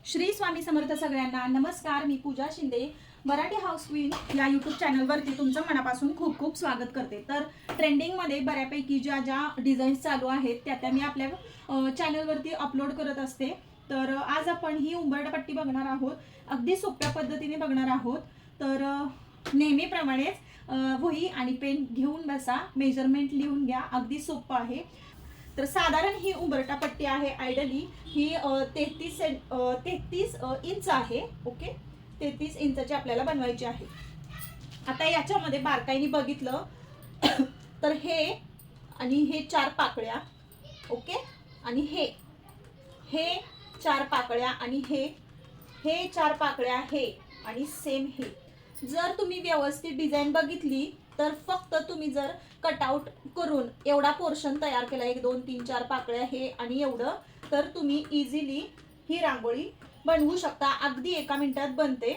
श्री स्वामी समर्थ सगळ्यांना नमस्कार. मी पूजा Shinde Marathi house queen या यूट्यूब चॅनलवरती तुमचं मनापासून खूप खूप स्वागत करते. तर ट्रेंडिंगमध्ये बऱ्यापैकी ज्या डिझाईन्स चालू आहेत त्या मी आपल्या चॅनलवरती अपलोड करत असते. तर आज आपण ही उंबरठा बघणार आहोत. अगदी सोप्या पद्धतीने बघणार आहोत. तर नेहमीप्रमाणेच वही आणि पेन घेऊन बसा, मेजरमेंट लिहून घ्या. अगदी सोपं आहे. तर साधारण ही उंबरठा पट्टी आहे. आयडली ही 33 इंच आहे. ओके, 33 इंचची आपल्याला बनवायची आहे. आता याच्यामध्ये बारकाईने बघितलं तर हे आणि हे 4 पाकळ्या, ओके, आणि हे 4 पाकळ्या आणि हे 4 पाकळ्या, हे आणि सेम हे. जर तुम्ही व्यवस्थित डिझाईन बघितली तर फक्त तुम्ही जर कटआउट करून एवढा पोर्शन तयार केला, 1 2 3 4 पाकळ्या हे आणि एवढं, तर तुम्ही इझिली ही रांगोळी बनवू शकता. अगदी 1 मिनिटात बनते.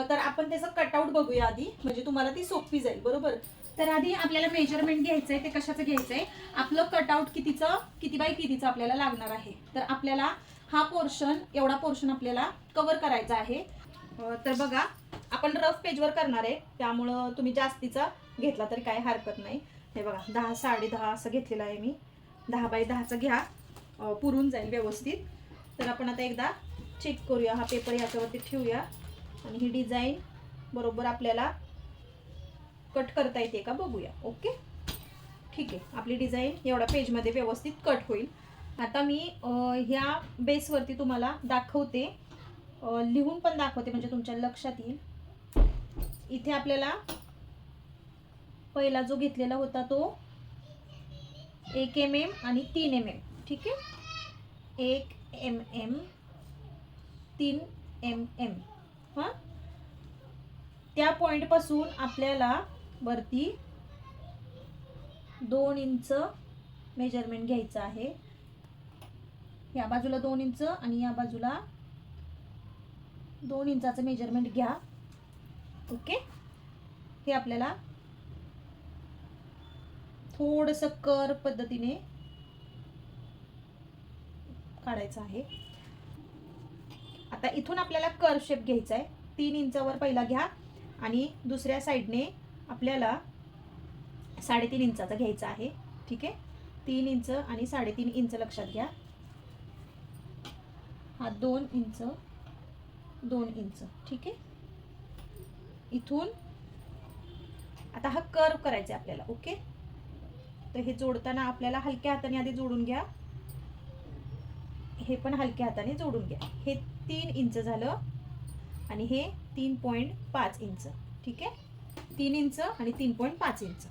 तर आपण त्याचं कटआउट बघूया आधी, म्हणजे तुम्हाला ती सोपी जाईल. बरोबर. तर आधी आपल्याला मेजरमेंट घ्यायचंय. ते कशाचं घ्यायचंय? आपलं कटआउट किती बाय कितीचं आपल्याला लागणार आहे. तर आपल्याला हा पोर्शन, एवढा पोर्शन आपल्याला कव्हर करायचा आहे. तर बघा, आपण रफ पेजवर करणार आहे, त्यामुळं तुम्ही जास्तीचा घेतला तरी काय हरकत नाही. हे बघा, 10 10.5 असं घेतलेलं आहे मी. 10 बाय 10चं घ्या, पुरून जाईल व्यवस्थित. तर आपण आता एकदा चेक करूया. हा पेपर याच्यावरती ठेवूया आणि ही डिझाईन बरोबर आपल्याला कट करता येते का बघूया. ओके, ठीक आहे. आपली डिझाईन एवढा पेजमध्ये व्यवस्थित कट होईल. आता मी ह्या बेसवरती तुम्हाला दाखवते, लिहून पण दाखवते, म्हणजे तुमच्या लक्षात येईल. इथे आपल्याला पहिला जो घेतलेला होता तो 1 mm आणि 3 mm. ठीक आहे, 1 mm 3 mm. हां, त्या पॉइंट पासून आपल्याला वरती 2 इंच मेजरमेंट घ्यायचं आहे. या बाजूला 2 इंच आणि या बाजूला 2 इंचाचं मेजरमेंट घ्या. ओके, हे आपल्याला थोडंसं कर पद्धतीने काढायचं आहे. आता इथून आपल्याला कर्व शेप घ्यायचा आहे. 3 इंचावर पहिला घ्या आणि दुसऱ्या साईडने आपल्याला 3.5 इंचाचा घ्यायचा आहे. ठीक आहे, 3 इंच आणि 3.5 इंच लक्षात घ्या. हा 2 इंच 2 इंच. ठीक आहे, इथून आता हा कर्व करायचा आहे आपल्याला. ओके, तर हे जोडताना आपल्याला हलक्या हाताने आधी जोडून घ्या. हे पण हलक्या हाताने जोडून घ्या. हे 3 इंच झालं आणि हे 3.5 इंच. ठीक आहे, 3 इंच आणि 3.5 इंच.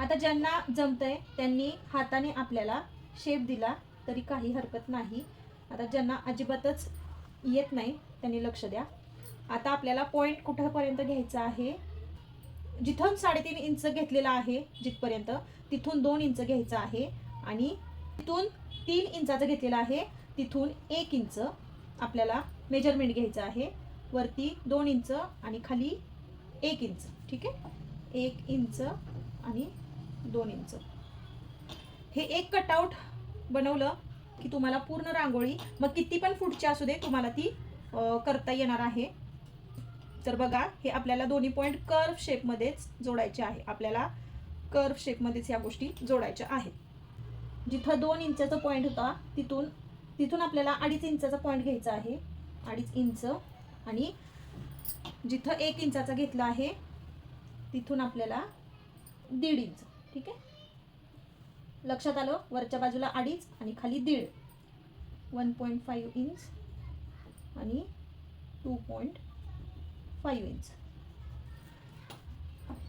आता ज्यांना जमतंय त्यांनी हाताने आपल्याला शेप दिला तरी काही हरकत नाही. आता ज्यांना अजिबातच येत नाही त्यांनी लक्ष द्या. आता आपल्याला पॉईंट कुठपर्यंत घ्यायचा आहे? जिथून 3.5 इंच घेतलेला आहे जिथपर्यंत, तिथून 2 इंच घ्यायचं आहे आणि तिथून 3 इंचाचं घेतलेलं आहे, तिथून 1 इंच आपल्याला मेजरमेंट घ्यायचं आहे. वरती 2 इंच आणि खाली 1 इंच. ठीक आहे, 1 इंच आणि 2 इंच. हे एक कटआउट बनवलं की तुम्हाला पूर्ण रांगोळी, मग किती पण फुटची असू दे, तुम्हाला ती करता येणार आहे. तर बघा, हे आपल्याला दोन्ही पॉईंट कर्व शेपमध्येच जोडायचे आहे. आपल्याला कर्व शेपमध्येच या गोष्टी जोडायच्या आहेत. जिथं 2 इंचाचा पॉईंट होता तिथून आपल्याला 2.5 इंचाचा पॉईंट घ्यायचा आहे. 2.5 इंच आणि जिथं 1 इंचाचा घेतला आहे तिथून आपल्याला 1.5 इंच. ठीक आहे, लक्षात आलं? वरच्या बाजूला 2.5 आणि खाली 1.5, 1.5 इंच आणि 2.5 इंच.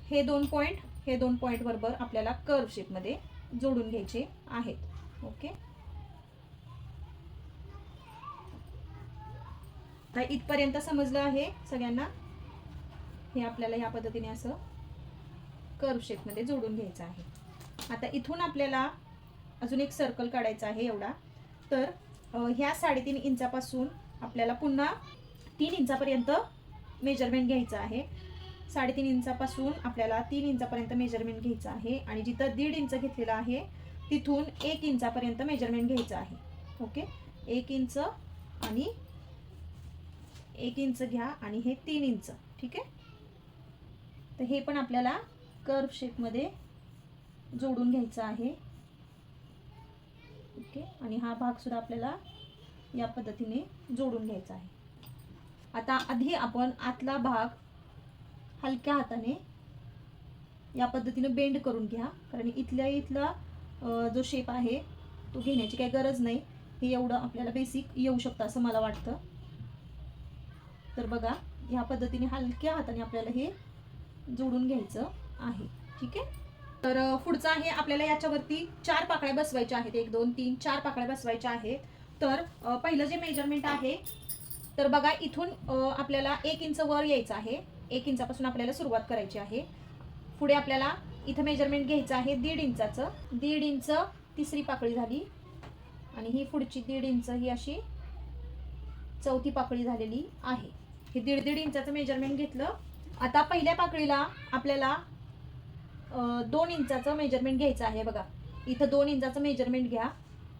हे 2 पॉईंट बरोबर आपल्याला कर्व शेपमध्ये जोडून घ्यायचे आहेत. ओके, तर इथपर्यंत समजलं आहे सगळ्यांना? हे आपल्याला ह्या पद्धतीने असं कर्व शेपमध्ये जोडून घ्यायचं आहे. आता इथून आपल्याला अजून एक सर्कल काढायचा आहे एवढा. तर ह्या 3.5 इंचापासून आपल्याला पुन्हा 3 इंचापर्यंत मेजरमेंट घ्यायचं आहे. 3.5 इंचापासून आपल्याला 3 इंचापर्यंत मेजरमेंट घ्यायचं आहे आणि जिथं 1.5 इंच घेतलेलं आहे तिथून 1 इंचापर्यंत मेजरमेंट घ्यायचं आहे. ओके, 1 इंच आणि 1 इंच घ्या आणि हे 3 इंच. ठीक आहे. तर हे पण आपल्याला कर्व शेपमध्ये जोडून घ्यायचं आहे. ओके. आणि हा भाग सुद्धा आपल्याला या पद्धतीने जोडून घ्यायचा आहे. आता आधी आपण आतला भाग हलक्या हाताने या पद्धतीने बेंड करून घ्या, कारण इथला जो शेप आहे तो घेण्याची काही गरज नाही. हे एवढं आपल्याला बेसिक येऊ शकतं असं मला वाटतं. तर बघा, या पद्धतीने हलक्या हाताने आपल्याला हे जोडून घ्यायचं आहे. ठीक आहे. तर पुढचं आहे आपल्याला याच्यावरती 4 पाकळ्या बसवायच्या आहेत. 1 2 3 4 पाकळ्या बसवायच्या आहेत. तर पहिलं जे मेजरमेंट आहे, तर बघा इथून आपल्याला 1 इंच वर यायचं आहे. 1 इंचापासून आपल्याला सुरुवात करायची आहे. पुढे आपल्याला इथं मेजरमेंट घ्यायचं आहे 1.5 इंचाचं. 1.5 इंच तिसरी पाकळी झाली आणि ही पुढची 1.5 इंच ही अशी चौथी पाकळी झालेली आहे. हे 1.5 इंचाचं मेजरमेंट घेतलं. आता पहिल्या पाकळीला आपल्याला 2 इंचाचं मेजरमेंट घ्यायचं आहे. बघा इथं 2 इंचाचं मेजरमेंट घ्या.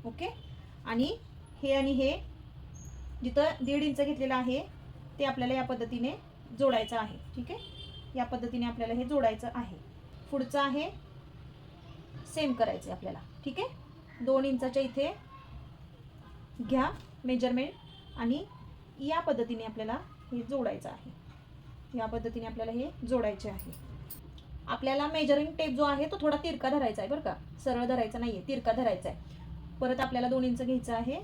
ओके. आणि हे जिथं 1.5 इंच घेतलेलं आहे ते आपल्याला या पद्धतीने जोडायचं आहे. ठीक आहे. या पद्धतीने आपल्याला हे जोडायचं आहे. पुढचं आहे सेम करायचं आपल्याला. ठीक आहे. 2 इंचाच्या इथे घ्या मेजरमेंट आणि या पद्धतीने आपल्याला हे जोडायचं आहे. या पद्धतीने आपल्याला हे जोडायचे आहे. आपल्याला मेजरिंग टेप जो आहे तो थोडा तिरका धरायचा आहे बरं का, सरळ धरायचा नाहीये, तिरका धरायचा आहे. परत आपल्याला 2 इंच घ्यायचं आहे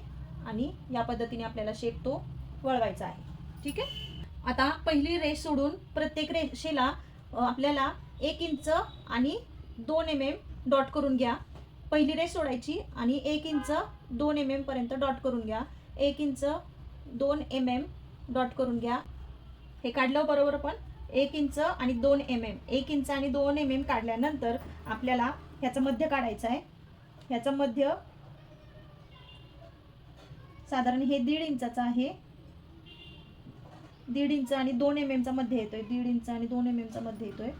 आणि या पद्धतीने आपल्याला शेप तो वळवायचा आहे. ठीक आहे. आता पहिली रेष सोडून प्रत्येक रेषेला आपल्याला 1 इंच आणि 2 mm डॉट करून घ्या. पहिली रेष सोडायची आणि 1 इंच 2 mm पर्यंत डॉट करून घ्या. 1 इंच 2 mm डॉट करून घ्या. हे काढलं बरोबर. पण 1 इंच आणि 2 mm, 1 इंच आणि 2 mm काढल्यानंतर आपल्याला ह्याचं मध्य काढायचं आहे. ह्याचं मध्य साधारण हे 1.5 इंचाचं आहे. 1.5 इंच आणि 2 mm चा मध्ये येतोय. 1.5 इंच आणि 2 mm चा मध्ये येतोय.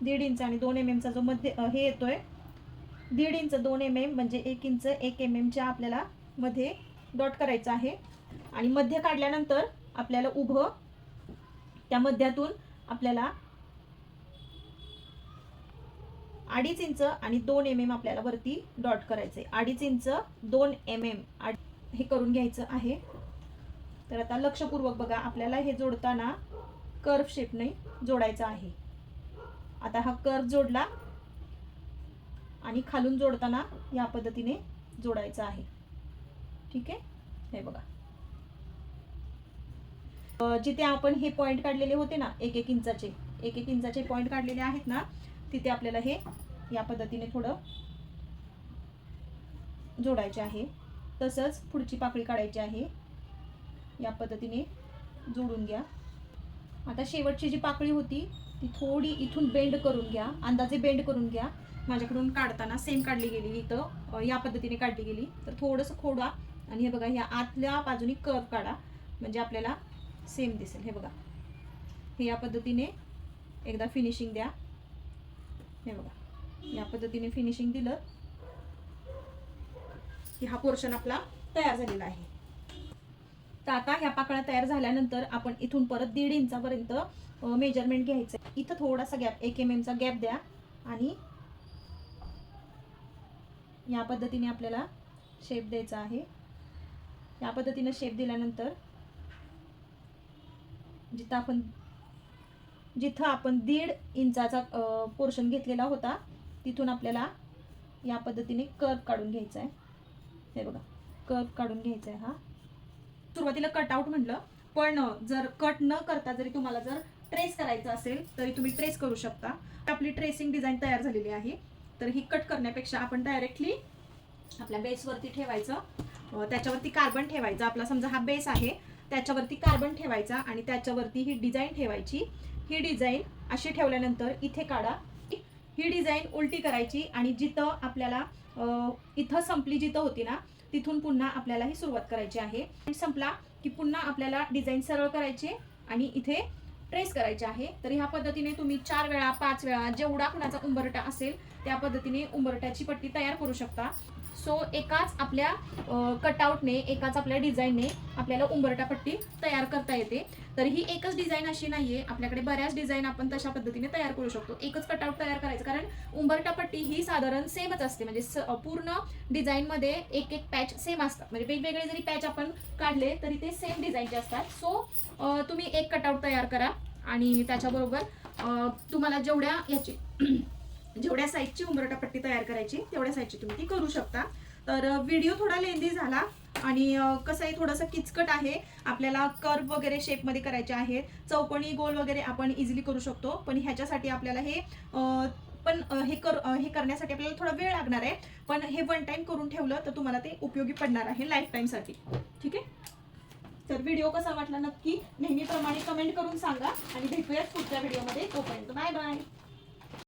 1.5 इंच आणि 2 mm चा जो मध्ये हे येतोय, 1.5 इंच 2 mm म्हणजे 1 इंच 1 mm च्या आपल्याला मध्ये डॉट करायचं आहे. आणि मध्य काढल्यानंतर आपल्याला उभं त्या मध्यातून आपल्याला 2.5 इंच आणि 2 mm आपल्याला वरती डॉट करायचंय. 2.5 इंच 2 mm हे करून घ्यायचं आहे. तर आता लक्षपूर्वक बघा, आपल्याला हे जोडताना कर्व शेपने जोडायचं आहे. आता हा कर्व जोडला आणि खालून जोडताना या पद्धतीने जोडायचं आहे. ठीक आहे. हे बघा, जिथे आपण हे पॉइंट काढलेले होते ना, 1 इंचाचे पॉइंट काढलेले आहेत ना, तिथे आपल्याला हे या पद्धतीने थोडं जोडायचे आहे. तसंच पुढची पाकळी काढायची आहे. या पद्धतीने जोडून घ्या. आता शेवटची जी पाकळी होती ती थोडी इथून बेंड करून घ्या. अंदाजे बेंड करून घ्या. माझ्याकडून काढताना सेम काढली गेली, इथं या पद्धतीने काढली गेली. तर थोडंसं खोडा आणि हे बघा, ह्या आतल्या बाजूनी कर्व काढा म्हणजे आपल्याला सेम दिसेल. हे बघा, हे या पद्धतीने एकदा फिनिशिंग द्या. हे बघा, या पद्धतीने फिनिशिंग दिलं की हा पोर्शन आपला तयार झालेला आहे. तर आता ह्या पाकळ्या तयार झाल्यानंतर आपण इथून परत 1.5 इंचापर्यंत मेजरमेंट घ्यायचं. इथं थोडासा गॅप 1 mm चा गॅप द्या आणि या पद्धतीने आपल्याला शेप द्यायचा आहे. या पद्धतीने शेप दिल्यानंतर जिथं आपण 1.5 इंचाचा पोर्शन घेतलेला होता तिथून आपल्याला या पद्धतीने कर्व काढून घ्यायचा आहे. हे बघा, कर्व काढून घ्यायचा आहे. हा सुरुवातीला कट आउट म्हटलं, पण जर कट न करता जरी तुम्हाला जर ट्रेस करायचं असेल तरी तुम्ही ट्रेस करू शकता. आपली ट्रेसिंग डिझाईन तयार झालेली आहे. तर ही कट करण्यापेक्षा आपण डायरेक्टली आपल्या बेसवरती ठेवायचं, त्याच्यावरती कार्बन ठेवायचं. आपला समजा हा बेस आहे, त्याच्यावरती कार्बन ठेवायचा आणि त्याच्यावरती ही डिझाईन ठेवायची. ही डिझाईन अशी ठेवल्यानंतर इथे काढा. ही डिझाईन उलटी करायची आणि जिथं आपल्याला इथं संपली, जिथं होती ना तिथून पुन्हा आपल्याला ही सुरुवात करायची आहे. संपला की पुन्हा आपल्याला डिझाईन सरळ करायची आणि इथे ट्रेस करायचे आहे. तर ह्या पद्धतीने तुम्ही 4 वेळा 5 वेळा जेवढा कुणाचा उंबरठा असेल त्या पद्धतीने उंबरठ्याची पट्टी तयार करू शकता. सो एकाच आपल्या कटआउटने, एकाच आपल्या डिझाईनने आपल्याला उंबरठा पट्टी तयार करता येते. तर ही एकच डिझाईन अशी नाहीये, आपल्याकडे बऱ्याच डिझाईन आपण तशा पद्धतीने तयार करू शकतो. एकच कटआउट तयार करायचं, कारण उंबरठा पट्टी ही साधारण सेमच असते, म्हणजे पूर्ण डिझाईनमध्ये एक एक पॅच सेम असतात. म्हणजे वेगवेगळे जरी पॅच आपण काढले तरी ते सेम डिझाईनचे असतात. सो तुम्ही एक कटआउट तयार करा आणि त्याच्याबरोबर तुम्हाला जेवढ्या साईजची उंबरठा पट्टी तयार करायची तेवढ्या साईजची तुम्ही ती करू शकता. तर व्हिडिओ थोडा लेंदी झाला आणि कसं आहे, थोडंसं किचकट आहे. आपल्याला कर्व वगैरे शेपमध्ये करायचे आहेत, चौकोनी गोल वगैरे आपण इझिली करू शकतो. पण ह्याच्यासाठी आपल्याला हे करण्यासाठी आपल्याला थोडा वेळ लागणार आहे. पण हे वन टाइम करून ठेवलं तर तुम्हाला ते उपयोगी पडणार आहे लाईफ टाईमसाठी. ठीक आहे. तर व्हिडिओ कसा वाटला नक्की नेहमीप्रमाणे कमेंट करून सांगा आणि भेटूयात पुढच्या व्हिडिओमध्ये. तोपर्यंत बाय बाय.